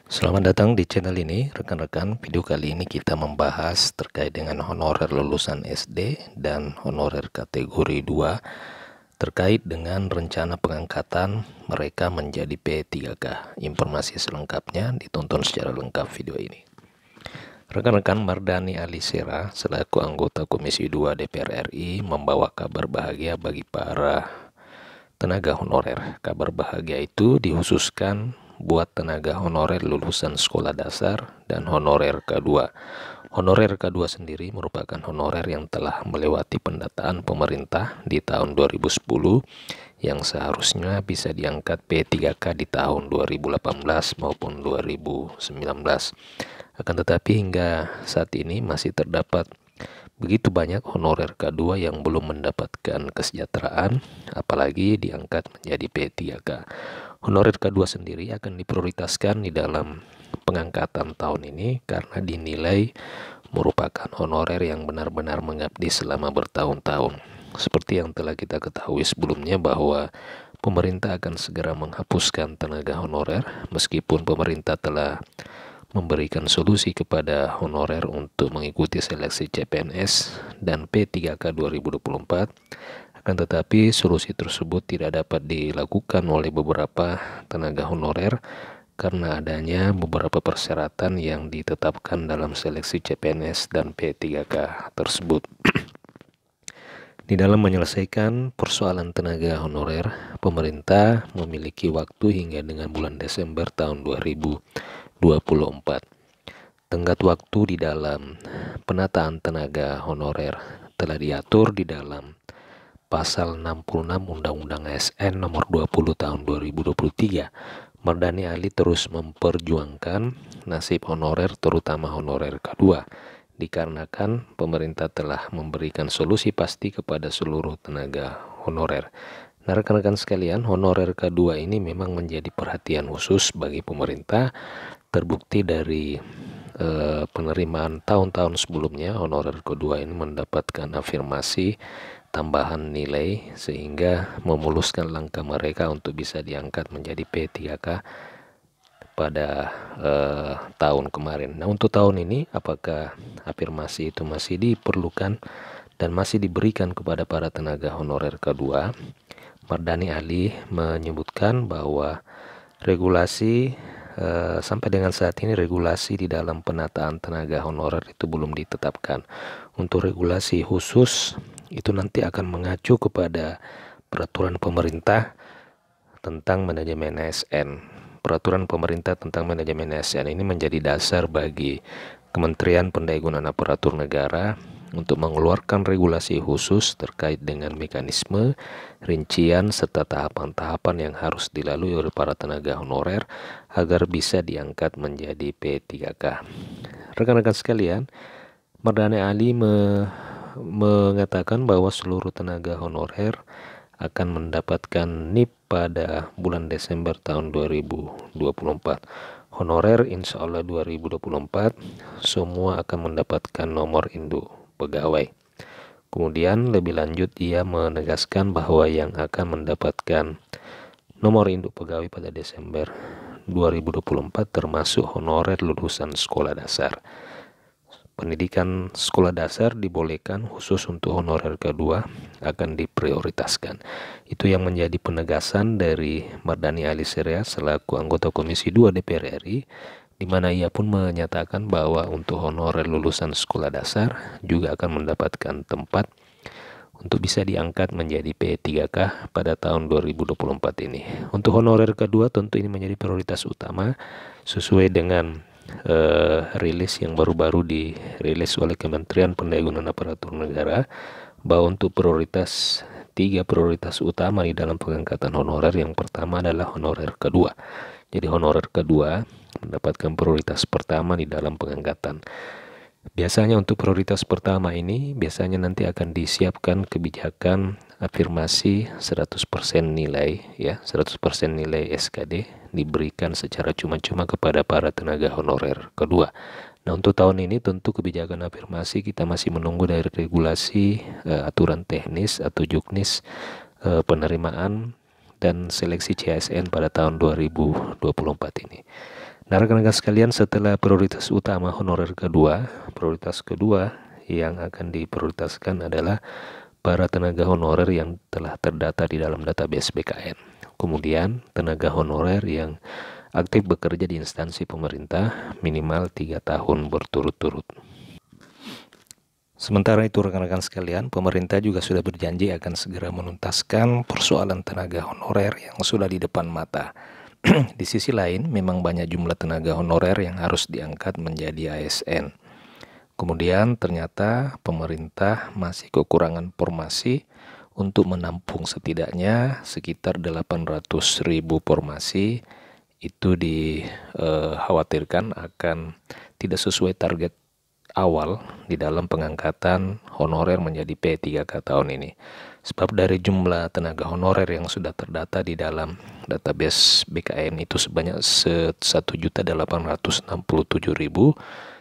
Selamat datang di channel ini, rekan-rekan. Video kali ini kita membahas terkait dengan honorer lulusan SD dan honorer kategori 2 terkait dengan rencana pengangkatan mereka menjadi P3K. Informasi selengkapnya ditonton secara lengkap video ini. Rekan-rekan, Mardani Alisera selaku anggota Komisi 2 DPR RI membawa kabar bahagia bagi para tenaga honorer. Kabar bahagia itu dikhususkan buat tenaga honorer lulusan sekolah dasar dan honorer K2. Honorer K2 sendiri merupakan honorer yang telah melewati pendataan pemerintah di tahun 2010 yang seharusnya bisa diangkat P3K di tahun 2018 maupun 2019. Akan tetapi hingga saat ini masih terdapat begitu banyak honorer K2 yang belum mendapatkan kesejahteraan, apalagi diangkat menjadi P3K. Honorer K2 sendiri akan diprioritaskan di dalam pengangkatan tahun ini karena dinilai merupakan honorer yang benar-benar mengabdi selama bertahun-tahun. Seperti yang telah kita ketahui sebelumnya bahwa pemerintah akan segera menghapuskan tenaga honorer, meskipun pemerintah telah memberikan solusi kepada honorer untuk mengikuti seleksi CPNS dan P3K 2024. Akan tetapi solusi tersebut tidak dapat dilakukan oleh beberapa tenaga honorer karena adanya beberapa persyaratan yang ditetapkan dalam seleksi CPNS dan P3K tersebut. Di dalam menyelesaikan persoalan tenaga honorer, pemerintah memiliki waktu hingga dengan bulan Desember tahun 2024. Tenggat waktu di dalam penataan tenaga honorer telah diatur di dalam Pasal 66 Undang-Undang ASN Nomor 20 Tahun 2023. Mardani Ali terus memperjuangkan nasib honorer, terutama honorer K2, dikarenakan pemerintah telah memberikan solusi pasti kepada seluruh tenaga honorer. Nah, rekan-rekan sekalian, honorer K2 ini memang menjadi perhatian khusus bagi pemerintah. Terbukti dari penerimaan tahun-tahun sebelumnya, honorer K2 ini mendapatkan afirmasi tambahan nilai sehingga memuluskan langkah mereka untuk bisa diangkat menjadi P3K pada tahun kemarin. Nah, untuk tahun ini apakah afirmasi itu masih diperlukan dan masih diberikan kepada para tenaga honorer K2? Mardani Ali menyebutkan bahwa regulasi sampai dengan saat ini regulasi di dalam penataan tenaga honorer itu belum ditetapkan. Untuk regulasi khusus itu nanti akan mengacu kepada peraturan pemerintah tentang manajemen ASN. Peraturan pemerintah tentang manajemen ASN ini menjadi dasar bagi Kementerian Pendayagunaan Aparatur Negara untuk mengeluarkan regulasi khusus terkait dengan mekanisme, rincian, serta tahapan-tahapan yang harus dilalui oleh para tenaga honorer agar bisa diangkat menjadi P3K. Rekan-rekan sekalian, Mardani Ali mengatakan bahwa seluruh tenaga honorer akan mendapatkan NIP pada bulan Desember tahun 2024. Honorer insya Allah 2024 semua akan mendapatkan nomor induk pegawai. Kemudian lebih lanjut ia menegaskan bahwa yang akan mendapatkan nomor induk pegawai pada Desember 2024 termasuk honorer lulusan sekolah dasar. Pendidikan sekolah dasar dibolehkan, khusus untuk honorer K2 akan diprioritaskan. Itu yang menjadi penegasan dari Mardani Alisera selaku anggota Komisi 2 DPR RI, di mana ia pun menyatakan bahwa untuk honorer lulusan sekolah dasar juga akan mendapatkan tempat untuk bisa diangkat menjadi P3K pada tahun 2024 ini. Untuk honorer K2 tentu ini menjadi prioritas utama sesuai dengan rilis yang baru-baru dirilis oleh Kementerian Pendayagunaan Aparatur Negara, bahwa untuk tiga prioritas utama di dalam pengangkatan honorer, yang pertama adalah honorer K2. Jadi honorer K2 mendapatkan prioritas pertama di dalam pengangkatan. Biasanya untuk prioritas pertama ini biasanya nanti akan disiapkan kebijakan afirmasi 100% nilai, ya, 100% nilai SKD diberikan secara cuma-cuma kepada para tenaga honorer K2. Nah, untuk tahun ini tentu kebijakan afirmasi kita masih menunggu dari regulasi aturan teknis atau juknis penerimaan dan seleksi CSN pada tahun 2024 ini. Nah, rekan-rekan sekalian, setelah prioritas utama honorer kedua, prioritas kedua yang akan diprioritaskan adalah para tenaga honorer yang telah terdata di dalam database BKN. Kemudian tenaga honorer yang aktif bekerja di instansi pemerintah minimal 3 tahun berturut-turut. Sementara itu rekan-rekan sekalian, pemerintah juga sudah berjanji akan segera menuntaskan persoalan tenaga honorer yang sudah di depan mata. Di sisi lain, memang banyak jumlah tenaga honorer yang harus diangkat menjadi ASN. Kemudian ternyata pemerintah masih kekurangan formasi untuk menampung setidaknya sekitar 800.000 formasi. Itu dikhawatirkan akan tidak sesuai target awal di dalam pengangkatan honorer menjadi P3K tahun ini. Sebab dari jumlah tenaga honorer yang sudah terdata di dalam database BKN itu sebanyak 1.867.000,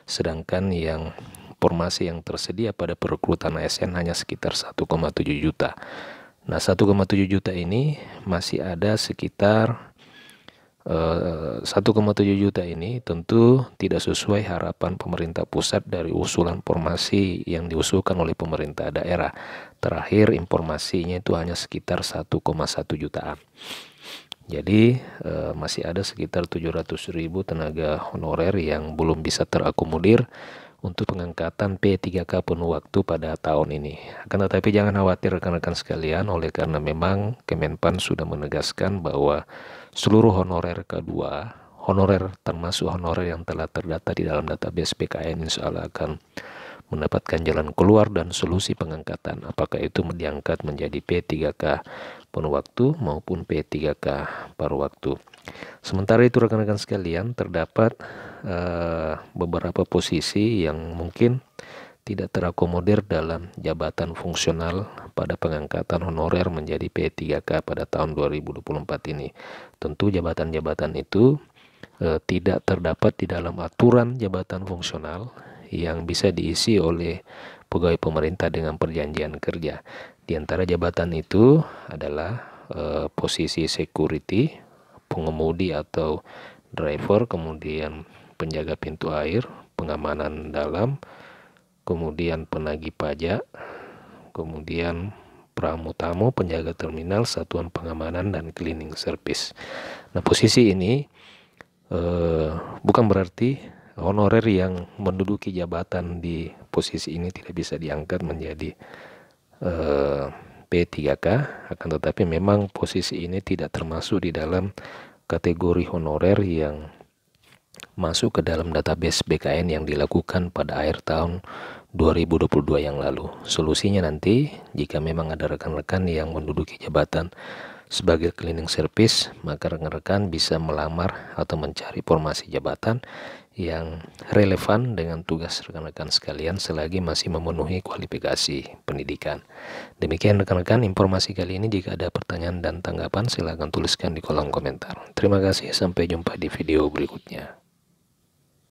sedangkan yang formasi yang tersedia pada perekrutan ASN hanya sekitar 1,7 juta. Nah, 1,7 juta ini masih ada sekitar 1,7 juta ini tentu tidak sesuai harapan pemerintah pusat dari usulan formasi yang diusulkan oleh pemerintah daerah. Terakhir informasinya itu hanya sekitar 1,1 jutaan. Jadi masih ada sekitar 700.000 tenaga honorer yang belum bisa terakomodir untuk pengangkatan P3K penuh waktu pada tahun ini. Akan tetapi jangan khawatir rekan-rekan sekalian, oleh karena memang Kemenpan sudah menegaskan bahwa seluruh honorer kedua, honorer termasuk honorer yang telah terdata di dalam database BKN, insya Allah akan mendapatkan jalan keluar dan solusi pengangkatan, apakah itu diangkat menjadi P3K penuh waktu maupun P3K paruh waktu. Sementara itu rekan-rekan sekalian, terdapat beberapa posisi yang mungkin tidak terakomodir dalam jabatan fungsional pada pengangkatan honorer menjadi P3K pada tahun 2024 ini. Tentu jabatan-jabatan itu tidak terdapat di dalam aturan jabatan fungsional yang bisa diisi oleh pegawai pemerintah dengan perjanjian kerja. Di antara jabatan itu adalah posisi security, pengemudi atau driver, kemudian penjaga pintu air, pengamanan dalam, kemudian penagih pajak, kemudian pramu-tamu, penjaga terminal, satuan pengamanan, dan cleaning service. Nah, posisi ini bukan berarti honorer yang menduduki jabatan di posisi ini tidak bisa diangkat menjadi P3K, akan tetapi memang posisi ini tidak termasuk di dalam kategori honorer yang masuk ke dalam database BKN yang dilakukan pada akhir tahun 2022 yang lalu. Solusinya nanti jika memang ada rekan-rekan yang menduduki jabatan sebagai cleaning service, maka rekan-rekan bisa melamar atau mencari formasi jabatan yang relevan dengan tugas rekan-rekan sekalian selagi masih memenuhi kualifikasi pendidikan. Demikian rekan-rekan informasi kali ini. Jika ada pertanyaan dan tanggapan, silakan tuliskan di kolom komentar. Terima kasih, sampai jumpa di video berikutnya.